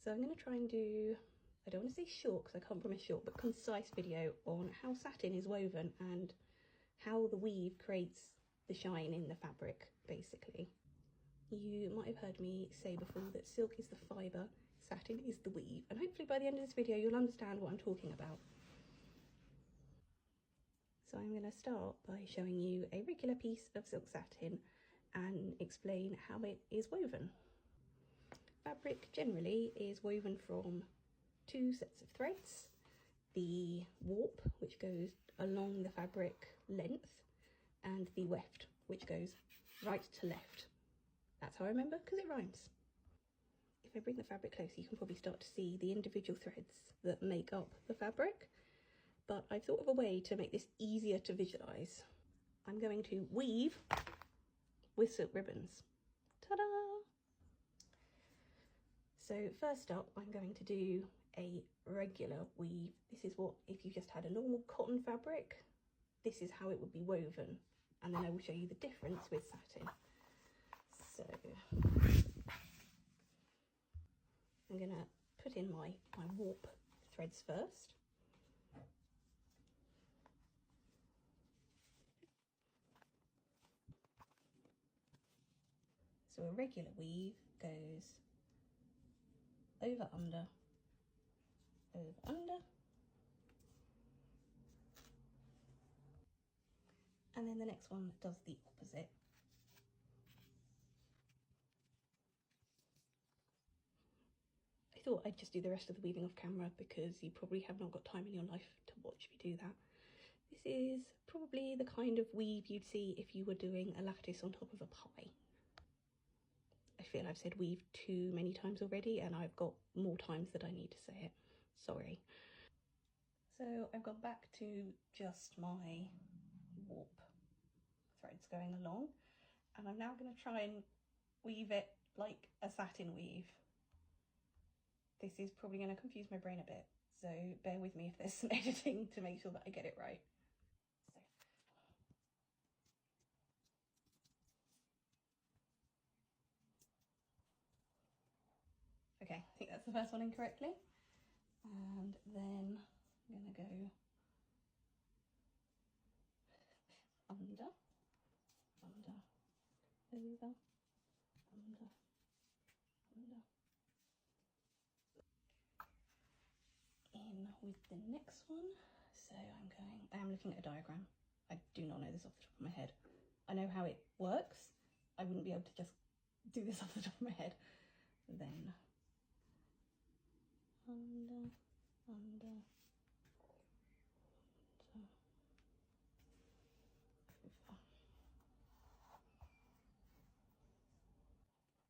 So I'm going to try and do, I don't want to say short because I can't promise short, but concise video on how satin is woven and how the weave creates the shine in the fabric, basically. You might have heard me say before that silk is the fibre, satin is the weave, and hopefully by the end of this video you'll understand what I'm talking about. So I'm going to start by showing you a regular piece of silk satin and explain how it is woven. Fabric generally is woven from two sets of threads: the warp, which goes along the fabric length, and the weft, which goes right to left. That's how I remember, because it rhymes. If I bring the fabric closer, you can probably start to see the individual threads that make up the fabric, but I've thought of a way to make this easier to visualise. I'm going to weave with silk ribbons. Ta-da! So first up, I'm going to do a regular weave. This is what, if you just had a normal cotton fabric, this is how it would be woven. And then I will show you the difference with satin. So I'm gonna put in my warp threads first. So a regular weave goes over, under, over, under. And then the next one does the opposite. I thought I'd just do the rest of the weaving off camera because you probably have not got time in your life to watch me do that. This is probably the kind of weave you'd see if you were doing a lattice on top of a pie. I feel I've said weave too many times already and I've got more times that I need to say it. Sorry. So I've got back to just my warp threads going along, and I'm now going to try and weave it like a satin weave. This is probably going to confuse my brain a bit, so bear with me if there's some editing to make sure that I get it right. So. Okay, I think that's the first one incorrectly. And then I'm going to go under, under, over, under, under. In with the next one. So I am looking at a diagram. I do not know this off the top of my head. I know how it works. I wouldn't be able to just do this off the top of my head. Then under, under, under,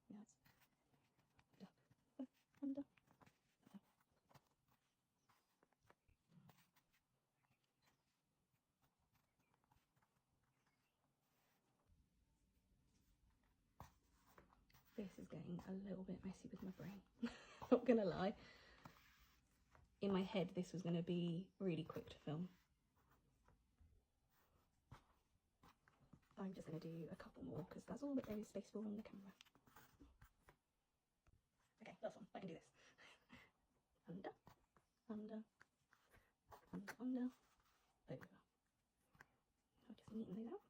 over. Yes. Under. This is getting a little bit messy with my brain. Not gonna lie. In my head, this was gonna be really quick to film. I'm just gonna do a couple more because that's all that there is space for on the camera. Okay, last one. I can do this. Under, under, under, under, over. I'll just neaten those out.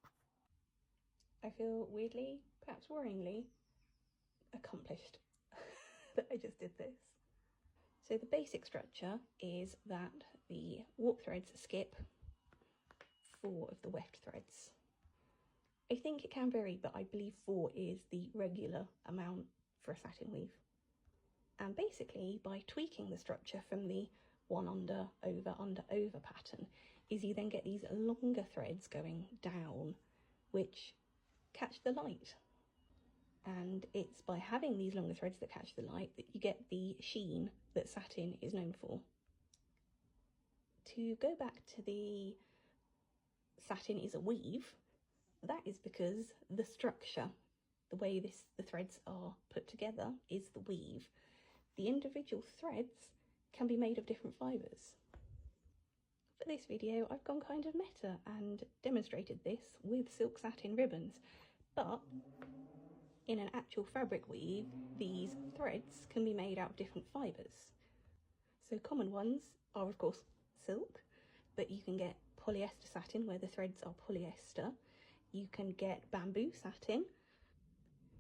I feel weirdly, perhaps worryingly, accomplished that I just did this. So the basic structure is that the warp threads skip 4 of the weft threads. I think it can vary, but I believe 4 is the regular amount for a satin weave. And basically, by tweaking the structure from the one under, over pattern, is you then get these longer threads going down, which catch the light. And it's by having these longer threads that catch the light that you get the sheen that satin is known for. To go back to the satin is a weave, that is because the structure, the way the threads are put together, is the weave. The individual threads can be made of different fibres. For this video, I've gone kind of meta and demonstrated this with silk satin ribbons, but in an actual fabric weave, these threads can be made out of different fibres. So common ones are of course silk, but you can get polyester satin where the threads are polyester. You can get bamboo satin.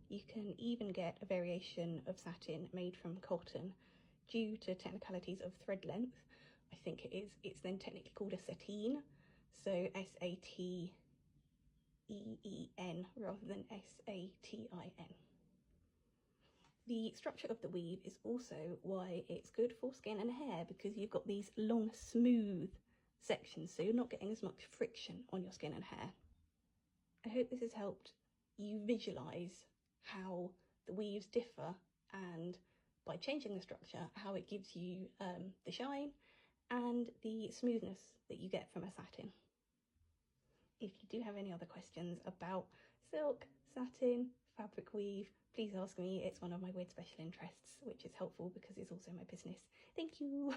You can even get a variation of satin made from cotton. Due to technicalities of thread length, I think it's then technically called a sateen, so S-A-T-E-E-N rather than S-A-T-I-N. The structure of the weave is also why it's good for skin and hair, because you've got these long, smooth sections, so you're not getting as much friction on your skin and hair. I hope this has helped you visualise how the weaves differ, and by changing the structure, how it gives you the shine and the smoothness that you get from a satin. If you do have any other questions about silk, satin, fabric weave, please ask me. It's one of my weird special interests, which is helpful because it's also my business. Thank you.